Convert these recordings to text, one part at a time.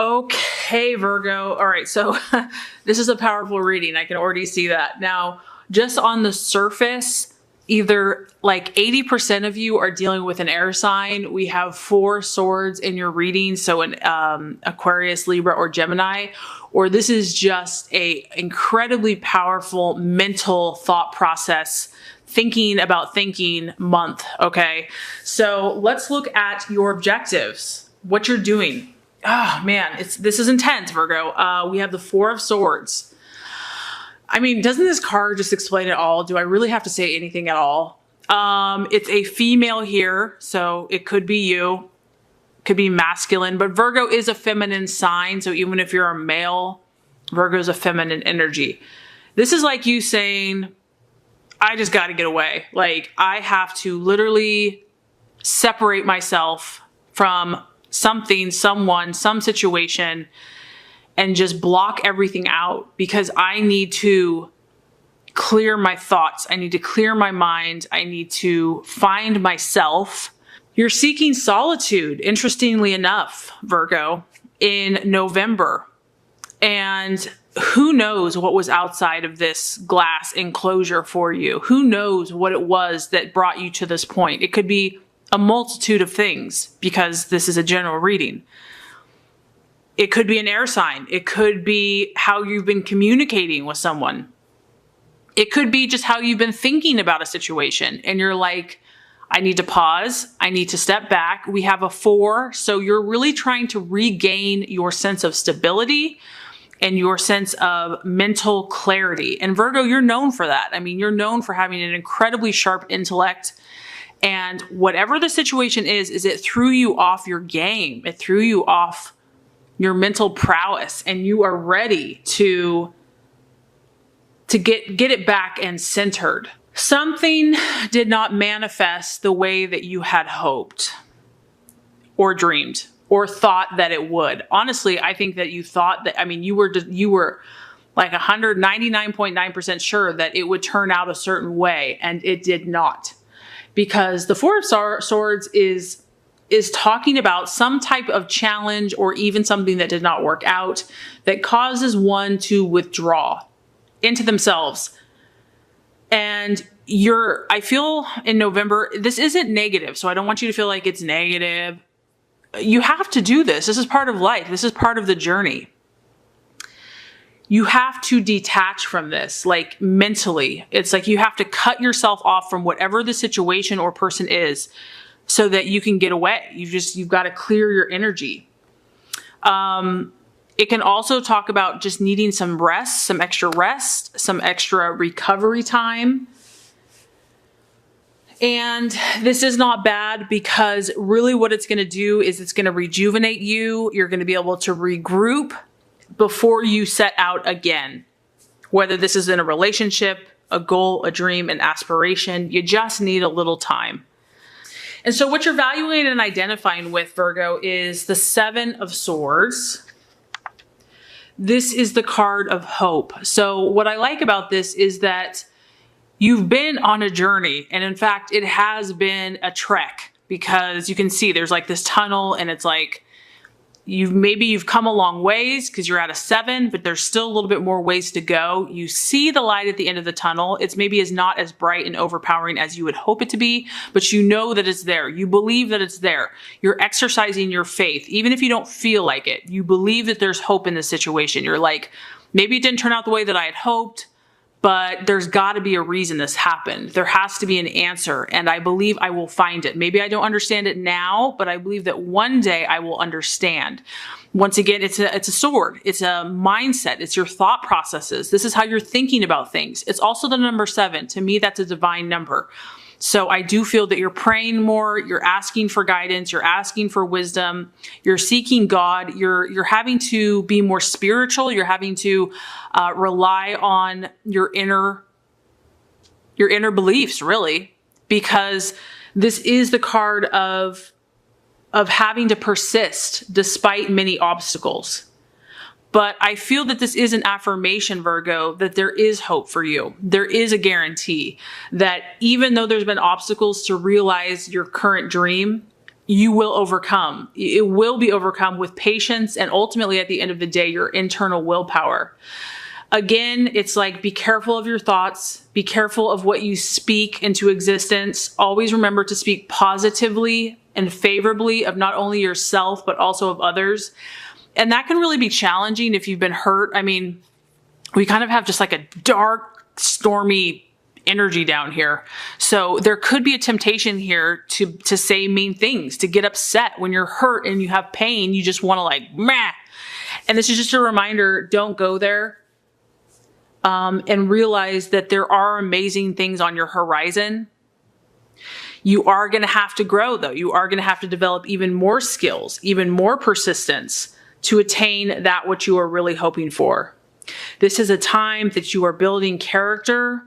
Okay, Virgo. All right, so this is a powerful reading. I can already see that. Now, just on the surface, either like 80% of you are dealing with an air sign. We have 4 swords in your reading, so an Aquarius, Libra, or Gemini, or this is just a incredibly powerful mental thought process, thinking about thinking month, okay? So let's look at your objectives, what you're doing. Oh man, this is intense, Virgo. We have the 4 of Swords. I mean, doesn't this card just explain it all? Do I really have to say anything at all? It's a female here, so it could be you, could be masculine, but Virgo is a feminine sign. So even if you're a male, Virgo is a feminine energy. This is like you saying, I just got to get away. Like I have to literally separate myself from something, someone, some situation, and just block everything out because I need to clear my thoughts. I need to clear my mind. I need to find myself. You're seeking solitude, interestingly enough, Virgo, in November. And who knows what was outside of this glass enclosure for you? Who knows what it was that brought you to this point? It could be a multitude of things because this is a general reading. It could be an air sign. It could be how you've been communicating with someone. It could be just how you've been thinking about a situation and you're like, I need to pause. I need to step back. We have a 4. So you're really trying to regain your sense of stability and your sense of mental clarity. And Virgo, you're known for that. I mean, you're known for having an incredibly sharp intellect. And whatever the situation is it threw you off your game. It threw you off your mental prowess, and you are ready to get it back and centered. Something did not manifest the way that you had hoped or dreamed or thought that it would. Honestly, I think that you thought that, I mean, you were like 199.9% sure that it would turn out a certain way, and it did not. Because the 4 of Swords is talking about some type of challenge or even something that did not work out that causes one to withdraw into themselves. And I feel in November, this isn't negative, so I don't want you to feel like it's negative. You have to do this. This is part of life. This is part of the journey. You have to detach from this, like mentally. It's like you have to cut yourself off from whatever the situation or person is so that you can get away. You've got to clear your energy. It can also talk about just needing some rest, some extra recovery time. And this is not bad because really what it's going to do is it's going to rejuvenate you. You're going to be able to regroup before you set out again. Whether this is in a relationship, a goal, a dream, an aspiration, you just need a little time. And so what you're valuing and identifying with, Virgo, is the 7 of Swords. This is the card of hope. So what I like about this is that you've been on a journey. And in fact, it has been a trek because you can see there's like this tunnel and it's like, you've come a long ways because you're at a 7, but there's still a little bit more ways to go. You see the light at the end of the tunnel. It's maybe not as bright and overpowering as you would hope it to be, but you know that it's there. You believe that it's there. You're exercising your faith. Even if you don't feel like it, you believe that there's hope in the situation. You're like, maybe it didn't turn out the way that I had hoped, but there's got to be a reason this happened. There has to be an answer, and I believe I will find it. Maybe I don't understand it now, but I believe that one day I will understand. Once again, it's a sword. It's a mindset. It's your thought processes. This is how you're thinking about things. It's also the number 7. To me, that's a divine number. So I do feel that you're praying more, you're asking for guidance, you're asking for wisdom, you're seeking God, you're having to be more spiritual, you're having to rely on your inner beliefs, really, because this is the card of having to persist despite many obstacles. But I feel that this is an affirmation, Virgo, that there is hope for you. There is a guarantee that even though there's been obstacles to realize your current dream, you will overcome. It will be overcome with patience and ultimately at the end of the day, your internal willpower. Again, it's like, be careful of your thoughts. Be careful of what you speak into existence. Always remember to speak positively and favorably of not only yourself, but also of others. And that can really be challenging if you've been hurt. I mean, we kind of have just like a dark, stormy energy down here. So there could be a temptation here to say mean things, to get upset when you're hurt and you have pain. You just want to like, meh. And this is just a reminder, don't go there. And realize that there are amazing things on your horizon. You are going to have to grow though. You are going to have to develop even more skills, even more persistence to attain that which you are really hoping for. This is a time that you are building character.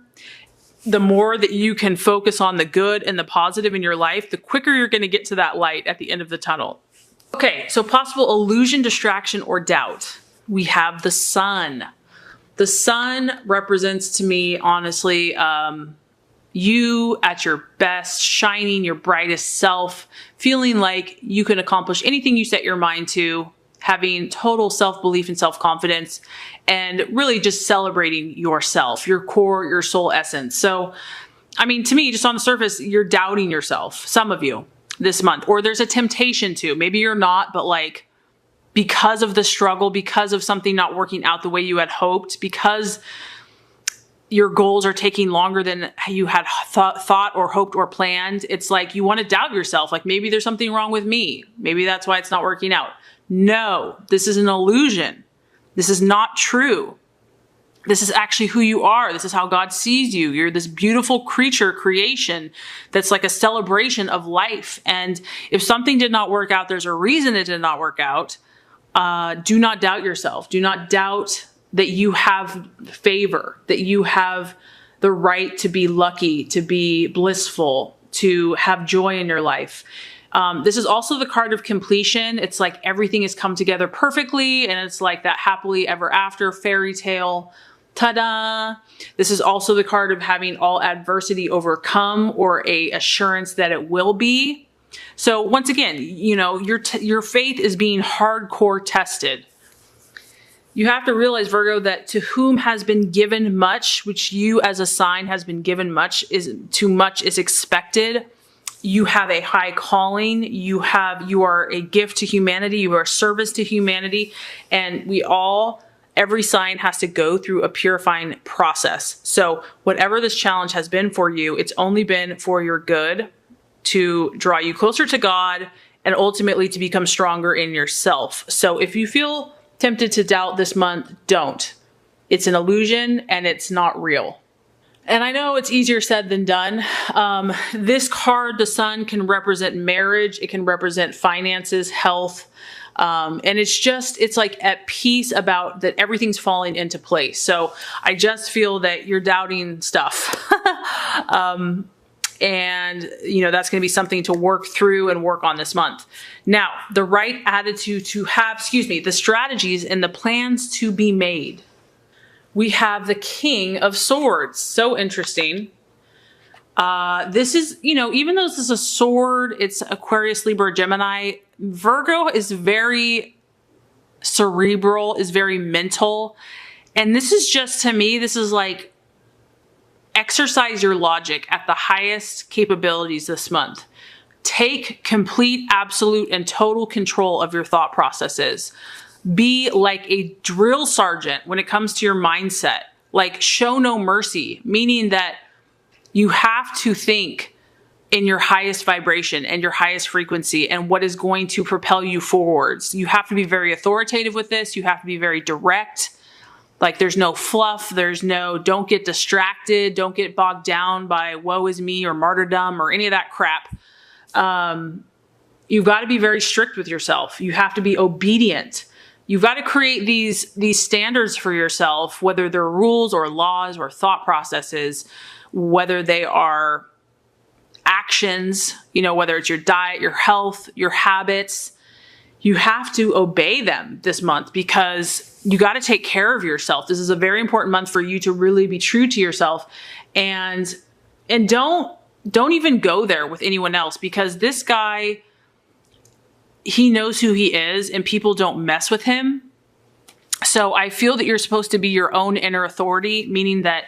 The more that you can focus on the good and the positive in your life, the quicker you're going to get to that light at the end of the tunnel. Okay, so possible illusion, distraction, or doubt. We have the sun. The sun represents to me, honestly, you at your best, shining your brightest self, feeling like you can accomplish anything you set your mind to, having total self-belief and self-confidence, and really just celebrating yourself, your core, your soul essence. So, I mean, to me, just on the surface, you're doubting yourself, some of you, this month, or there's a temptation to. Maybe you're not, but like, because of the struggle, because of something not working out the way you had hoped, because your goals are taking longer than you had thought or hoped or planned, it's like you want to doubt yourself. Like, maybe there's something wrong with me. Maybe that's why it's not working out. No, this is an illusion. This is not true. This is actually who you are. This is how God sees you. You're this beautiful creature, creation, that's like a celebration of life. And if something did not work out, there's a reason it did not work out. Do not doubt yourself. Do not doubt that you have favor, that you have the right to be lucky, to be blissful, to have joy in your life. This is also the card of completion. It's like everything has come together perfectly, and it's like that happily ever after fairy tale. Ta-da! This is also the card of having all adversity overcome, or a assurance that it will be. So once again, you know, your faith is being hardcore tested. You have to realize, Virgo, that to whom has been given much, which you as a sign has been given much, too much is expected. You have a high calling. You are a gift to humanity. You are a service to humanity. And every sign has to go through a purifying process. So whatever this challenge has been for you, it's only been for your good, to draw you closer to God and ultimately to become stronger in yourself. So if you feel tempted to doubt this month, don't. It's an illusion and it's not real. And I know it's easier said than done. This card, the sun, can represent marriage. It can represent finances, health. And it's like at peace about that everything's falling into place. So I just feel that you're doubting stuff. And, you know, that's going to be something to work through and work on this month. Now, the right attitude to have, the strategies and the plans to be made. We have the King of Swords. So interesting. This is, you know, even though this is a sword, it's Aquarius, Libra, Gemini. Virgo is very cerebral, is very mental. And this is just, to me, this is like, exercise your logic at the highest capabilities this month. Take complete, absolute, and total control of your thought processes. Be like a drill sergeant when it comes to your mindset. Like, show no mercy, meaning that you have to think in your highest vibration and your highest frequency and what is going to propel you forwards. You have to be very authoritative with this. You have to be very direct. Like, there's no fluff. Don't get distracted. Don't get bogged down by woe is me or martyrdom or any of that crap. You've got to be very strict with yourself. You have to be obedient. You've got to create these standards for yourself, whether they're rules or laws or thought processes, whether they are actions, you know, whether it's your diet, your health, your habits. You have to obey them this month because you got to take care of yourself. This is a very important month for you to really be true to yourself, and don't even go there with anyone else, because this guy he knows who he is and people don't mess with him. So I feel that you're supposed to be your own inner authority, meaning that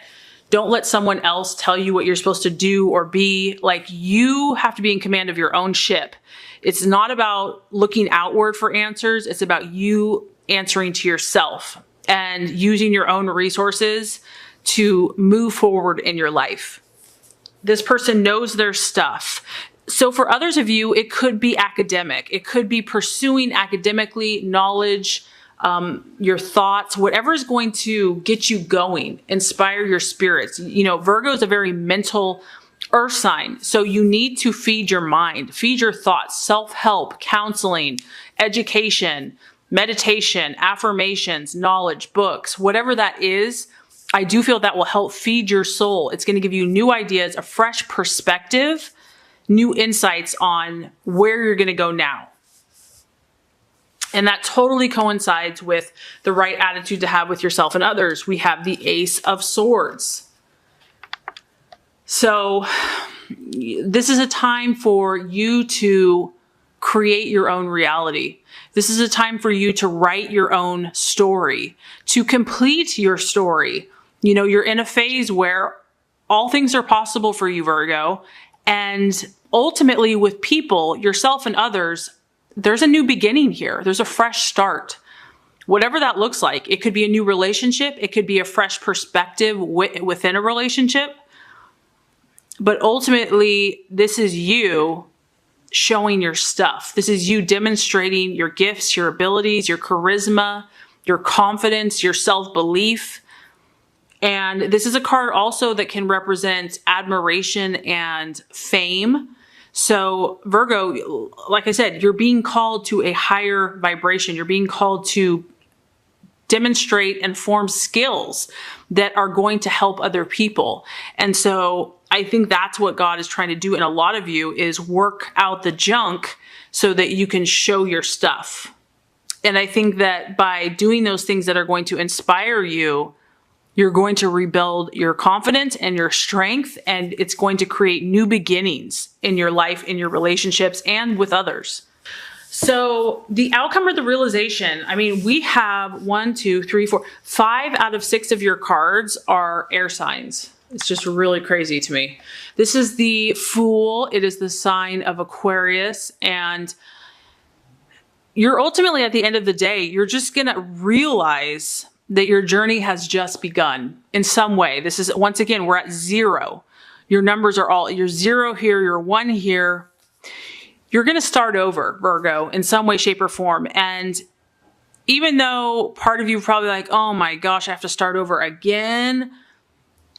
don't let someone else tell you what you're supposed to do or be. Like, you have to be in command of your own ship. It's not about looking outward for answers. It's about you answering to yourself and using your own resources to move forward in your life. This person knows their stuff. So for others of you, it could be academic. It could be pursuing academically knowledge, your thoughts, whatever is going to get you going, inspire your spirits. You know, Virgo is a very mental earth sign. So you need to feed your mind, feed your thoughts, self-help, counseling, education, meditation, affirmations, knowledge, books, whatever that is. I do feel that will help feed your soul. It's going to give you new ideas, a fresh perspective, new insights on where you're going to go now. And that totally coincides with the right attitude to have with yourself and others. We have the Ace of Swords. So this is a time for you to create your own reality. This is a time for you to write your own story, to complete your story. You know, you're in a phase where all things are possible for you, Virgo. And ultimately with people, yourself and others, there's a new beginning here. There's a fresh start. Whatever that looks like. It could be a new relationship. It could be a fresh perspective within a relationship. But ultimately, this is you showing your stuff. This is you demonstrating your gifts, your abilities, your charisma, your confidence, your self-belief. And this is a card also that can represent admiration and fame. So Virgo, like I said, you're being called to a higher vibration. You're being called to demonstrate and form skills that are going to help other people. And so I think that's what God is trying to do in a lot of you, is work out the junk so that you can show your stuff. And I think that by doing those things that are going to inspire you, you're going to rebuild your confidence and your strength, and it's going to create new beginnings in your life, in your relationships, and with others. So the outcome or the realization, I mean, we have 1, 2, 3, 4, 5 out of 6 of your cards are air signs. It's just really crazy to me. This is the Fool. It is the sign of Aquarius. And you're ultimately, at the end of the day, you're just going to realize that your journey has just begun in some way. This is, once again, we're at 0. Your numbers are all, you're 0 here, you're 1 here. You're going to start over, Virgo, in some way, shape, or form. And even though part of you probably like, oh my gosh, I have to start over again,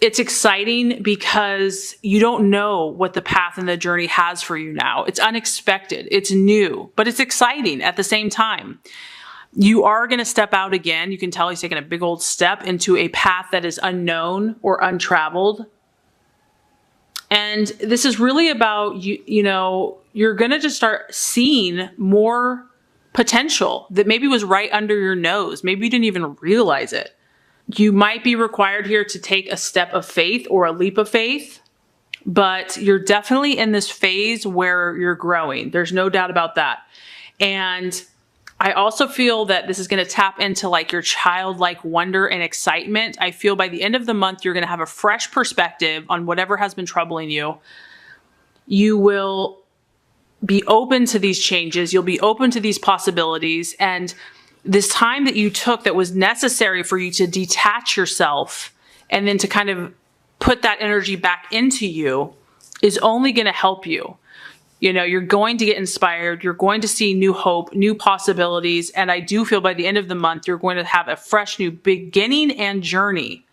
it's exciting because you don't know what the path and the journey has for you now. It's unexpected, it's new, but it's exciting at the same time. You are going to step out again. You can tell he's taking a big old step into a path that is unknown or untraveled. And this is really about, you know, you're going to just start seeing more potential that maybe was right under your nose. Maybe you didn't even realize it. You might be required here to take a step of faith or a leap of faith, but you're definitely in this phase where you're growing. There's no doubt about that. And I also feel that this is going to tap into like your childlike wonder and excitement. I feel by the end of the month, you're going to have a fresh perspective on whatever has been troubling you. You will be open to these changes. You'll be open to these possibilities. And this time that you took that was necessary for you to detach yourself and then to kind of put that energy back into you is only going to help you. You know, you're going to get inspired. You're going to see new hope, new possibilities. And I do feel by the end of the month, you're going to have a fresh new beginning and journey